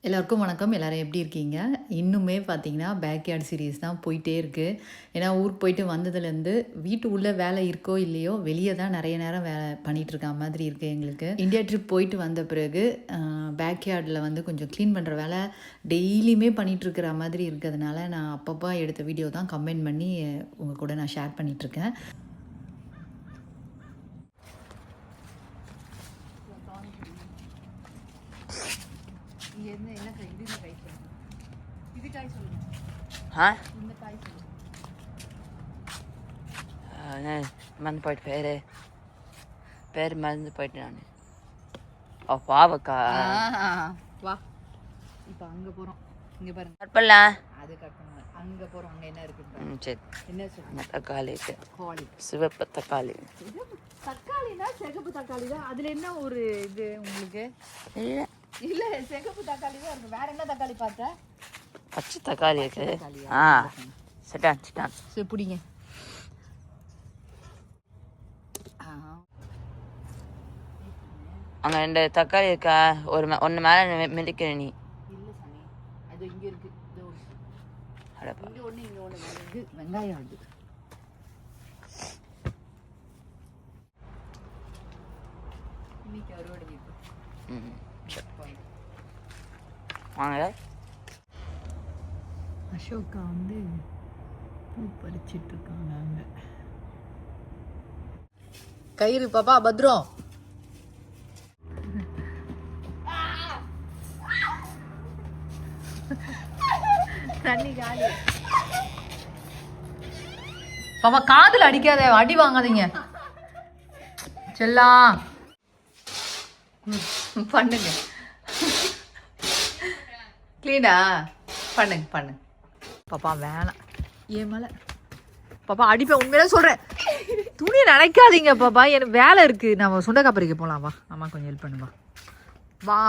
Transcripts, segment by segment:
எல்லாருக்கும் வணக்கம். எல்லாரும் எப்படி இருக்கீங்க? இன்னுமே பார்த்தீங்கன்னா, பேக்யார்ட் சீரிஸ் தான் போயிட்டே இருக்கு. ஏன்னா, ஊருக்கு போயிட்டு வந்ததுலேருந்து, வீட்டு உள்ள வேலை இருக்கோ இல்லையோ, வெளிய தான் நெறைய நேரம் பண்ணிட்டு இருக்க மாதிரி இருக்கு எங்களுக்கு. இந்தியா ட்ரிப் போயிட்டு வந்த பிறகு, பேக்யார்டில வந்து கொஞ்சம் க்ளீன் பண்ற வேலை டெய்லியுமே பண்ணிட்டு இருக்கிற மாதிரி இருக்கிறதுனால, நான் அப்பப்போ எடுத்த வீடியோ தான் கம்பைன் பண்ணி உங்க கூட நான் ஷேர் பண்ணிட்டுருக்கேன். மறந்து போயிட்டு பேர் மறந்து போயிட்டு நான் பாவக்கா வா இப்போ அங்கே போகிறோம். இங்கே பாருங்க, கட் பண்ணலாம். அது கட் பண்ணுங்க. அங்கே போகிறோம். அங்கே என்ன இருக்குது? சரி, என்ன சொல்லுங்க? தக்காளி கோழி, சிவப்பு தக்காளி. தக்காளினா சிகப்பு தக்காளி தான். அதில் என்ன ஒரு இது உங்களுக்கு? இல்லை இல்லை, சிகப்பு தக்காளி தான் இருக்கு. வேற என்ன தக்காளி பார்த்தா? பச்சை தக்காளி இருக்கு. சிட்டான் சரி, பிடிங்க. அங்கே 2 தக்காளி இருக்கா? ஒன்று மேலே மிதிக்கிற நீ. இல்லை சாமி, அது இங்கே இருக்கு. இங்கே ஒன்று, இங்கே ஒன்று. வெங்காயம் அது. இன்னைக்கு அறுவடை வாங்க. அசோகா வந்து பூ பறிச்சிட்டு இருக்காங்க அங்கே. கயிறு பாப்பா, பத்ரம். தண்ணி காலி. பாப்பா காதுல அடிக்காத, அடி வாங்காதீங்க செல்லாம். பண்ணுங்க, கிளீனா பண்ணுங்க. பாப்பா வேணாம், ஏன் மேல பாப்பா அடிப்பேன். உண்மையில சொல்றேன், துணியை நினைக்காதீங்க பாப்பா, எனக்கு வேலை இருக்கு. நம்ம சுண்டக்காய் பறிக்க போலாம். வா அம்மா கொஞ்சம் ஹெல்ப் பண்ணுவா. வா.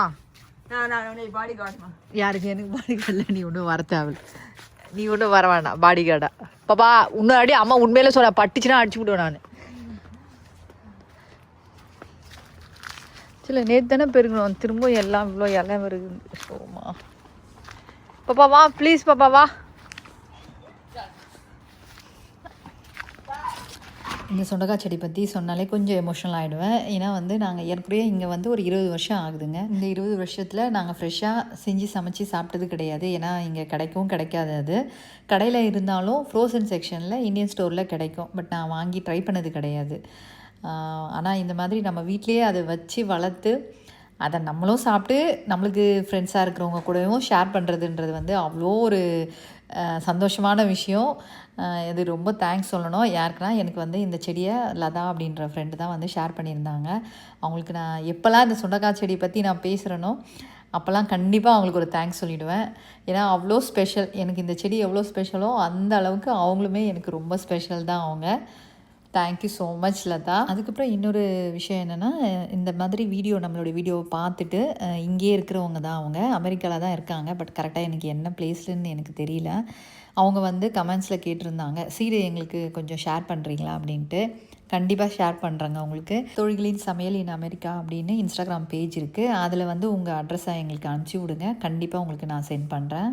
பாடி கார்டுமா? யாருக்கு? எனக்கு பாடி கார்டில் நீ ஒன்றும் வர தேவையில்லை. நீ ஒன்றும் வர வேண்டாம் பாடி கார்டா. பாப்பா முன்னாடி அம்மா உண்மையில சொல்ல, பட்டுச்சுன்னா அடிச்சு விடுவேன் நான். சரி, நேற்று தானே பெருகணும், திரும்ப எல்லாம் இவ்வளோ இலை வருது. சோமா பாப்பா வா ப்ளீஸ், பாப்பா வா. இந்த சுண்டக்காய் செடி பற்றி சொன்னாலே கொஞ்சம் எமோஷனல் ஆகிடுவேன். ஏன்னா வந்து நாங்கள் ஏற்கனவே இங்கே வந்து ஒரு 20 வருஷம் ஆகுதுங்க. இந்த 20 வருஷத்தில் நாங்கள் ஃப்ரெஷ்ஷாக செஞ்சு சமைச்சு சாப்பிட்டது கிடையாது. ஏன்னா இங்கே கிடைக்கவும் கிடைக்காது. அது கடையில் இருந்தாலும் ஃப்ரோசன் செக்ஷனில் இந்தியன் ஸ்டோரில் கிடைக்கும். பட் நான் வாங்கி ட்ரை பண்ணது கிடையாது. ஆனால் இந்த மாதிரி நம்ம வீட்லேயே அதை வச்சு வளர்த்து அதை நம்மளும் சாப்பிட்டு நம்மளுக்கு ஃப்ரெண்ட்ஸாக இருக்கிறவங்க கூடவும் ஷேர் பண்ணுறதுன்றது வந்து அவ்வளோ ஒரு சந்தோஷமான விஷயம். இது ரொம்ப தேங்க்ஸ் சொல்லணும். யாருக்குன்னா, எனக்கு வந்து இந்த செடியை லதா அப்படின்ற ஃப்ரெண்டு தான் வந்து ஷேர் பண்ணியிருந்தாங்க. அவங்களுக்கு நான் எப்போல்லாம் இந்த சுண்டக்காய் செடி பற்றி நான் பேசுகிறேனோ அப்போல்லாம் கண்டிப்பாக அவங்களுக்கு ஒரு தேங்க்ஸ் சொல்லிவிடுவேன். ஏன்னா அவ்வளோ ஸ்பெஷல். எனக்கு இந்த செடி எவ்வளோ ஸ்பெஷலோ அந்த அளவுக்கு அவங்களுமே எனக்கு ரொம்ப ஸ்பெஷல் தான் அவங்க. Thank you so much Latha. அதுக்கப்புறம் இன்னொரு விஷயம் என்னென்னா, இந்த மாதிரி நம்மளுடைய வீடியோவை பார்த்துட்டு இங்கேயே இருக்கிறவங்க தான் அவங்க. அமெரிக்காவில் தான் இருக்காங்க. பட் கரெக்டாக எனக்கு என்ன பிளேஸ்லன்னு எனக்கு தெரியல. அவங்க வந்து கமெண்ட்ஸில் கேட்டிருந்தாங்க, சீரை எங்களுக்கு கொஞ்சம் ஷேர் பண்ணுறீங்களா அப்படின்ட்டு. கண்டிப்பாக ஷேர் பண்ணுறேங்க உங்களுக்கு. தோழிகளின் சமையல் இன் அமெரிக்கா அப்படின்னு இன்ஸ்டாகிராம் பேஜ் இருக்குது. அதில் வந்து உங்கள் அட்ரஸை எங்களுக்கு அனுப்பிச்சி விடுங்க. கண்டிப்பாக உங்களுக்கு நான் சென்ட் பண்ணுறேன்.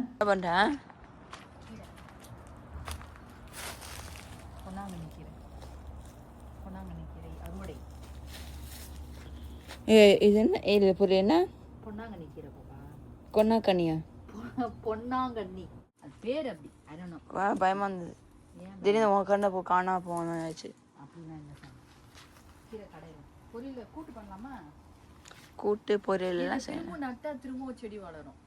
இது என்ன? இது பொருள் என்ன? பொன்னாங்கண்ணி கீரை பாப்பா. கொன்னாக்கண்ணியா? பொன்னாங்கண்ணி, அது பேர் அப்படி. I don't know. பயமா இருந்தது. திடீர்னு உன் கண்ட காணா போனாச்சு. அப்படின்னா என்ன கீரை கடையில் பொரியல் கூட்டு பண்ணலாமா? கூட்டு பொரியல் எல்லாம் செய்யணும். திரும்ப நட்டா திரும்ப செடி வளரும்.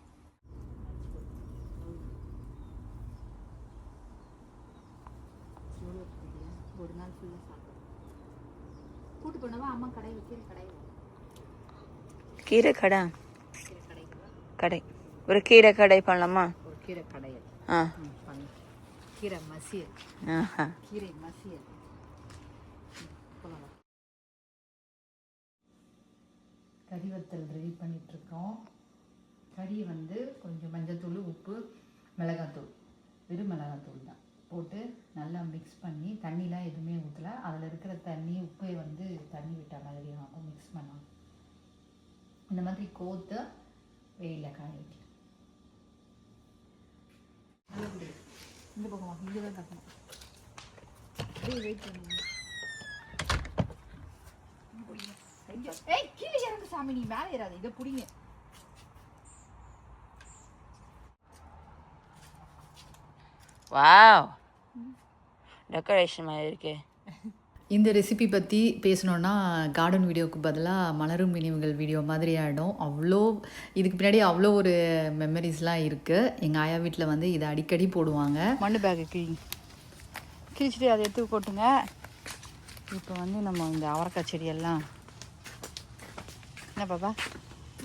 ஒரு நாள் ஃபுல்லாக சாப்பிடும். கூட்டு பண்ணவா அம்மா கடையில் கீரை கடை ஒரு கீரை கடை பண்ணலாமா? ஒரு கீரை கடையில் கீரை மசியல். கீரை மசியல். கறி வத்தல் ரெடி பண்ணிகிட்ருக்கோம். கறியை வந்து கொஞ்சம் மஞ்சள்தூள், உப்பு, மிளகாத்தூள், வெறும் மிளகாத்தூள் தான் போட்டு நல்லா மிக்ஸ் பண்ணி, தண்ணிலாம் எதுவுமே ஊற்றலை. அதில் இருக்கிற தண்ணி உப்பை வந்து தண்ணி விட்ட மாதிரி ஆகும். மிக்ஸ் பண்ணலாம். இந்த மாதிரி கோத்து வெயிலில் காய வைக்கணும். இந்த பக்கமா இங்கே தான் கட்டணும். அப்படியே வெயிட் பண்ணுங்க. ஏய் கீழே இறங்கு சாமி, நீ மேலே ஏறாத, இதை பிடிங்க. வாவ், டெக்கரேஷன் மாதிரி இருக்கே. இந்த ரெசிபி பற்றி பேசணுன்னா கார்டன் வீடியோவுக்கு பதிலாக மலரும் நினைவுகள் வீடியோ மாதிரி ஆகிடும். அவ்வளோ இதுக்கு பின்னாடி அவ்வளோ ஒரு மெமரிஸ்லாம் இருக்குது. எங்கள் ஆயா வீட்டில் வந்து இதை அடிக்கடி போடுவாங்க. மண்ணு பேக்கு கிழிச்சிட்டு அதை எடுத்து போட்டுங்க. இப்போ வந்து நம்ம இந்த அவரைக்காய் செடியெல்லாம் என்ன பாப்பா,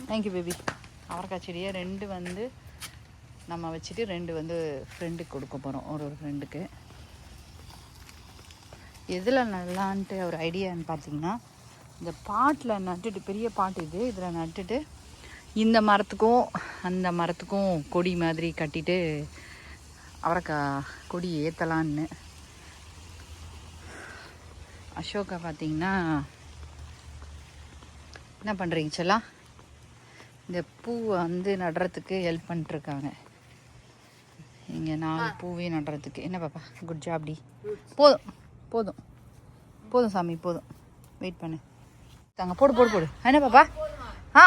தேங்க்யூ பேபி. அவரைக்காய் செடியை 2 வந்து நம்ம வச்சுட்டு 2 வந்து ஃப்ரெண்டுக்கு கொடுக்க போகிறோம். ஒரு ஃப்ரெண்டுக்கு எதில் நல்லான்ட்டு ஒரு ஐடியான்னு பார்த்தீங்கன்னா, இந்த பாட்டில் நட்டுட்டு, பெரிய பாட்டு இது, இதில் நட்டுட்டு இந்த மரத்துக்கும் அந்த மரத்துக்கும் கொடி மாதிரி கட்டிட்டு அவரைக்காய் கொடி ஏற்றலான்னு. அசோகா பார்த்தீங்கன்னா என்ன பண்ணுறீங்க செல்லா, இந்த பூவை வந்து நடுறதுக்கு ஹெல்ப் பண்ணிட்டுருக்காங்க. இங்கே 4 பூவே நடுறதுக்கு. என்ன பாப்பா, குட் ஜாப் டி. போதும் போதும் போதும் சாமி, போதும். வெயிட் பண்ணு, தாங்க, போடு போடு போடு. என்ன பாப்பா,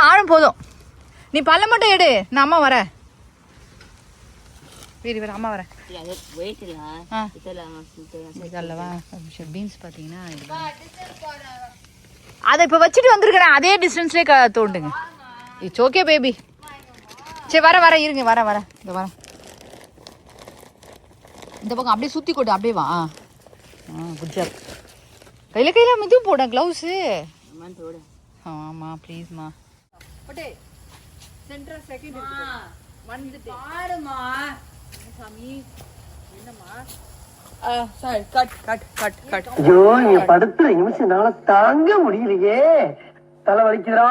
ஆளும் போதும். நீ பல்ல மட்டும் எடு, நான் அம்மா வரேன். வீடு வேறு அம்மா வரேன். இதல்லவா பீன்ஸ் பார்த்தீங்கன்னா அதை இப்போ வச்சுட்டு வந்துருக்கிறேன். அதே டிஸ்டன்ஸ்லேயே தோண்டுங்க. It's okay baby. சரி வர இருங்க, வர இந்த வரேன். இந்த பக்கம் அப்படியே சுற்றி கொடு, அப்படியே வா. Good job. கையில் மெதுவும் போட க்ளவுஸு. ஆமாம் ப்ளீஸ்மா. ஐயோ, நீங்க படுத்துற நிமிஷம்னால தாங்க முடியலையே, தலை வலிக்குதா.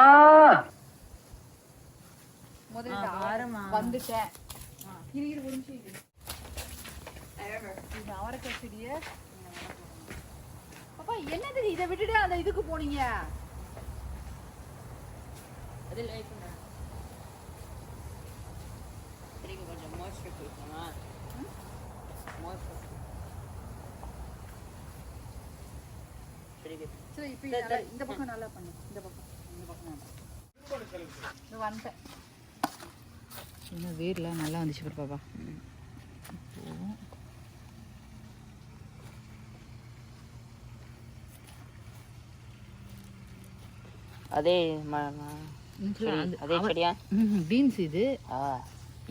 வந்துட்டேன். அவரைக்காய் செடியை அப்பா என்னது இதை விட்டுட்டு அந்த இதுக்கு போனீங்க? கொஞ்சம் மோய்ஸ்சர் கொடுக்கணும். சரி, இப்போ இந்த பக்கம் நல்லா பண்ணு. இந்த பக்கம் வந்துட்டேன். சின்ன வேர்லாம் நல்லா வந்துச்சு பாப்பா. அதே செடியா? பீன்ஸ் இது.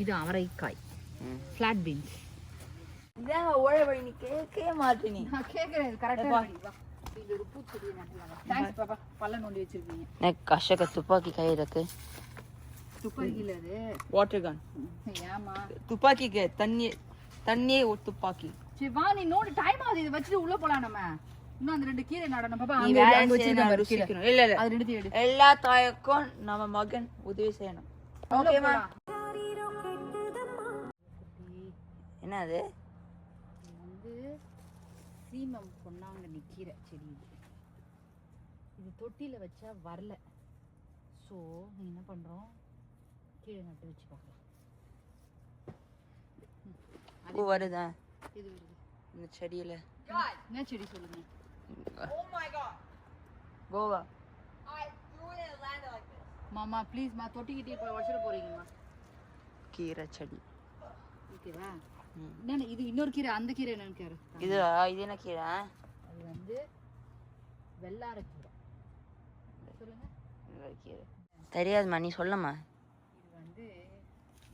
இது அவரைக்காய், ஃப்ளாட் பீன்ஸ். இதான் ஓட வழி. நீ கேட்கவே மாட்டேனி. நான் கேட்குறேன், இது கரெக்டாக. இது ஒரு பூச்செடி நட்டலாம். தேங்க்ஸ் பாப்பா, பல்ல நோண்டி வச்சிருக்கீங்க. எனக்கு அசோக துப்பாக்கி கை இருக்கு. துப்பாக்கி இல்லை, அது வாட்டர் கன். ஏமா துப்பாக்கிக்கு தண்ணியே ஒரு துப்பாக்கி. சரி வா, நீ நோடு, டைம் ஆகுது. இதை வச்சுட்டு உள்ள போலாம். நம்ம இன்னும் அந்த 2 கீரை நடணும் பாப்பா. அங்க வச்சிருக்கோம். இல்ல அது 2 எடு. எல்லா தாயக்கும் நம்ம மகன் உதவி செய்யணும். ஓகேமா? என்ன அது? வந்து சீமம் பொன்னாங்கண்ணி கீரை செடி. இது தொட்டியில வச்சா வரல. ஸோ என்ன பண்றோம், கீழே நட்டு வச்சு பார்க்கலாம். அது வருதா? இது வருது இந்த செடியில. என்ன செடி சொல்லுங்க? Oh my god. Goa. I threw it and landed like this. மாமா ப்ளீஸ் மா, தொட்டிக்கிட்டே போய் வச்சிர போறீங்கம்மா. கீரை செடி. ஓகேவா? என்ன இது இன்னொரு கீரை, அந்த கீரை என்னன்னு கேரு. இது என்ன கீரை? அது வந்து வெள்ளார கீரை. சொல்லுங்க. வெள்ளார கீரை. தெரியாதுமா, நீ சொல்லமா. இது வந்து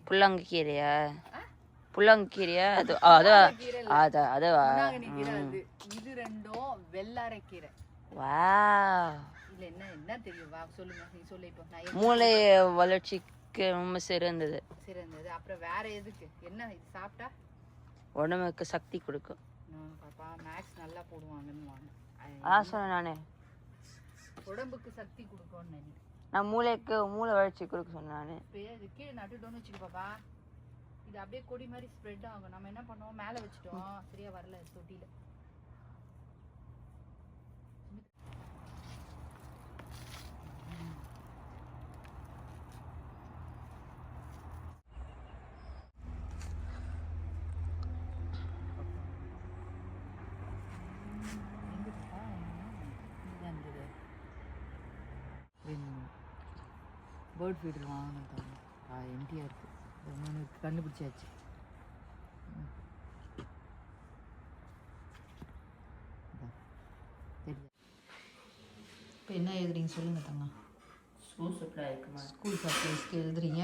புல்லாங்கு கீரையா? புல்லாங்கு கீரையா? அது அதுவா? இது 2ம் வெள்ளாரை கீரை. வாவ். இல்ல என்ன தெரியும்? வா சொல்லுங்க, நீ சொல்லு. இப்போ நான் மூளை வளர்ச்சிக்கு ரொம்ப சிறந்தது. அப்புறம் வேற எதுக்கு? என்ன இது சாப்பிட்டா உடம்புக்கு சக்தி கொடுக்கும். பாப்பா மேக்ஸ் நல்லா போடுவாங்கன்னு சொன்னேன் நானே. உடம்புக்கு சக்தி கொடுக்கும்னு நான் மூளை வளர்ச்சி கொடுக்க சொன்னேன் நானு. இது கீழே நட்டுட்டோன்னு வச்சுக்க பாப்பா, இது அப்படியே கொடி மாதிரி ஸ்ப்ரெட் ஆகும். நம்ம என்ன பண்ணுவோம், மேலே வச்சுட்டோம், சரியா வரல தொட்டியில. பேர்ட் ஃபீடர் வாங்கினேன். எம்டியாக இருக்குது. கண்டுபிடிச்சாச்சு. இப்போ என்ன எழுதுறீங்க சொல்லுங்கள் தங்க. ஸ்கூல் சப்ளை இருக்குமா? ஸ்கூல் சப்ளைஸ்க்கு எழுதுறீங்க.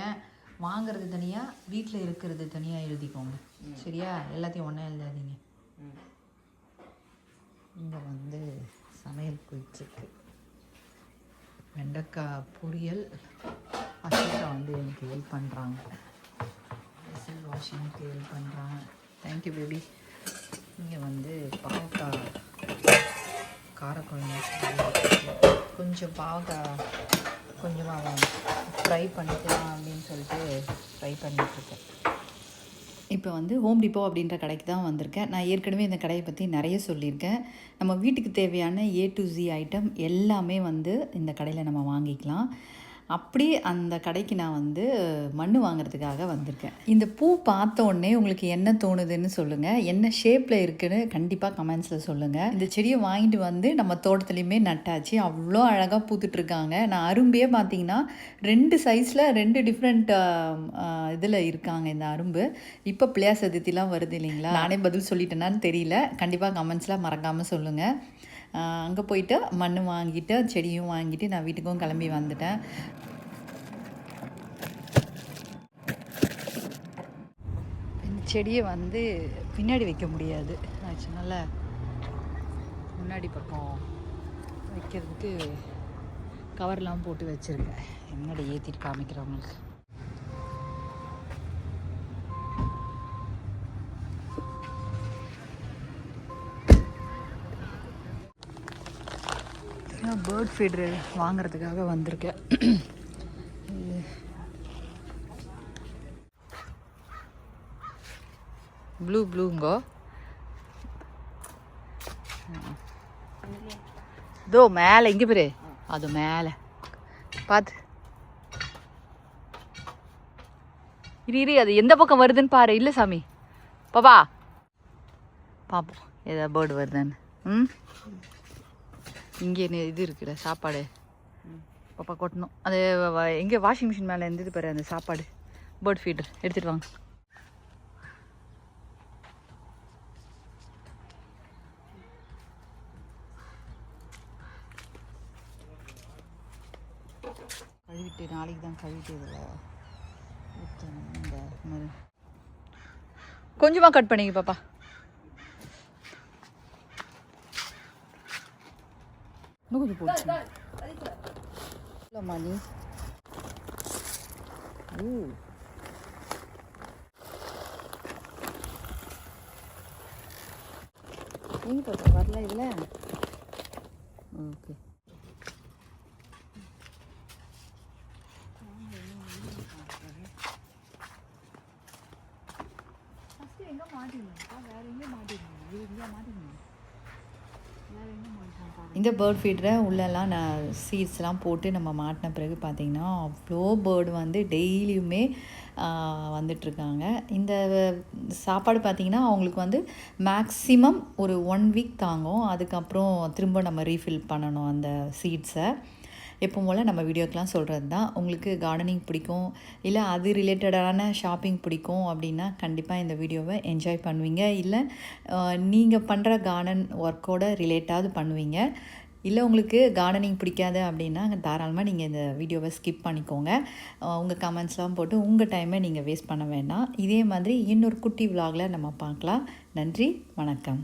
வாங்குறது தனியாக, வீட்டில் இருக்கிறது தனியாக எழுதிக்கோங்க. சரியா? எல்லாத்தையும் ஒன்றா எழுதாதீங்க. இங்கே வந்து சமையல் போயிட்டுருக்கு. வெண்டைக்காய் பொரியல். அஷோகா வந்து எனக்கு ஹெல்ப் பண்ணுறாங்க. வெசல் வாஷிங்க்கு ஹெல்ப் பண்ணுறாங்க. Thank you baby. இங்கே வந்து பாவக்காய் காரக்குழம்பு, கொஞ்சம் பாவக்காய் கொஞ்சமாக ஃப்ரை பண்ணிக்கலாம் அப்படின்னு சொல்லிட்டு ஃப்ரை பண்ணிகிட்ருக்கேன். இப்போ வந்து ஹோம் டிப்போ அப்படின்ற கடைக்கு தான் வந்திருக்கேன். நான் ஏற்கனவே இந்த கடையை பற்றி நிறைய சொல்லியிருக்கேன். நம்ம வீட்டுக்கு தேவையான A to Z ஐட்டம் எல்லாமே வந்து இந்த கடையில் நம்ம வாங்கிக்கலாம். அப்படி அந்த கடைக்கு நான் வந்து மண் வாங்குறதுக்காக வந்திருக்கேன். இந்த பூ பார்த்த உடனே உங்களுக்கு என்ன தோணுதுன்னு சொல்லுங்கள். என்ன ஷேப்பில் இருக்குதுன்னு கண்டிப்பாக கமெண்ட்ஸில் சொல்லுங்கள். இந்த செடியை வாங்கிட்டு வந்து நம்ம தோட்டத்துலேயுமே நட்டாச்சு. அவ்வளோ அழகாக பூத்துட்ருக்காங்க. நான் அரும்பே பார்த்தீங்கன்னா 2 சைஸில் 2 டிஃப்ரெண்ட் இதில் இருக்காங்க இந்த அரும்பு. இப்போ பிள்ளையார் சதுர்த்திலாம் வருது இல்லைங்களா? நானே பதில் சொல்லிட்டேனான்னு தெரியல. கண்டிப்பாக கமெண்ட்ஸில் மறக்காமல் சொல்லுங்கள். அங்கே போயிட்டு மண் வாங்கிட்டு செடியும் வாங்கிட்டு நான் வீட்டுக்கும் கிளம்பி வந்துட்டேன். இந்த செடியை வந்து பின்னாடி வைக்க முடியாது. அதனால முன்னாடி பக்கம் வைக்கிறதுக்கு கவர்லாம் போட்டு வச்சுருக்கேன். என்னோட ஏற்றிட்டு காமிக்கிறவங்களுக்கு. பேர்ட் ஃபீடர் வாங்குறதுக்காக வந்திருக்கேன். ப்ளூங்கோ இதோ மேலே இங்கே பேரு, அது மேலே பார்த்து இரு அது எந்த பக்கம் வருதுன்னு பாரு. இல்லை சாமி பாப்பா பார்ப்போம் ஏதாவது பேர்டு வருதுன்னு. இங்கே இது இருக்குல்ல சாப்பாடு, பாப்பா கொட்டணும். அது எங்கே வாஷிங் மிஷின் மேலே இருந்தது பாரு அந்த சாப்பாடு. பேர்ட் ஃபீடர் எடுத்துகிட்டு வாங்க. கழுவிட்டு நாளைக்கு தான் கழுவிட்டு இதில் இந்த மாதிரி கொஞ்சமாக கட் பண்ணிக்க பாப்பா. இன்னும் கொஞ்சம் போச்சு இல்லைம்மா நீ. எங்கே பார்த்தா வரல இல்லை. ஓகே எங்கே மாட்டிருந்தா வேறு எங்கே மாட்டிருந்தேன். இங்கே மாட்டிருந்தேன். இந்த பேர்ட் ஃபீடரை உள்ளெல்லாம் நான் சீட்ஸ்லாம் போட்டு நம்ம மாட்டின பிறகு பார்த்திங்கன்னா அவ்வளோ பேர்டு வந்து டெய்லியுமே வந்துட்டுருக்காங்க. இந்த சாப்பாடு பார்த்திங்கன்னா அவங்களுக்கு வந்து மேக்ஸிமம் ஒரு 1 வீக் தாங்கும். அதுக்கப்புறம் திரும்ப நம்ம ரீஃபில் பண்ணணும் அந்த சீட்ஸை. எப்போ போல் நம்ம வீடியோக்கெலாம் சொல்கிறது தான். உங்களுக்கு கார்டனிங் பிடிக்கும் இல்லை அது ரிலேட்டடான ஷாப்பிங் பிடிக்கும் அப்படின்னா கண்டிப்பாக இந்த வீடியோவை என்ஜாய் பண்ணுவீங்க. இல்லை நீங்கள் பண்ணுற கார்டன் ஒர்க்கோட ரிலேட்டாவது பண்ணுவீங்க. இல்லை உங்களுக்கு கார்டனிங் பிடிக்காது அப்படின்னா தாராளமாக நீங்கள் இந்த வீடியோவை ஸ்கிப் பண்ணிக்கோங்க. உங்கள் கமெண்ட்ஸ்லாம் போட்டு உங்கள் டைமை நீங்கள் வேஸ்ட் பண்ண வேண்டாம். இதே மாதிரி இன்னொரு குட்டி விலாகில் நம்ம பார்க்கலாம். நன்றி, வணக்கம்.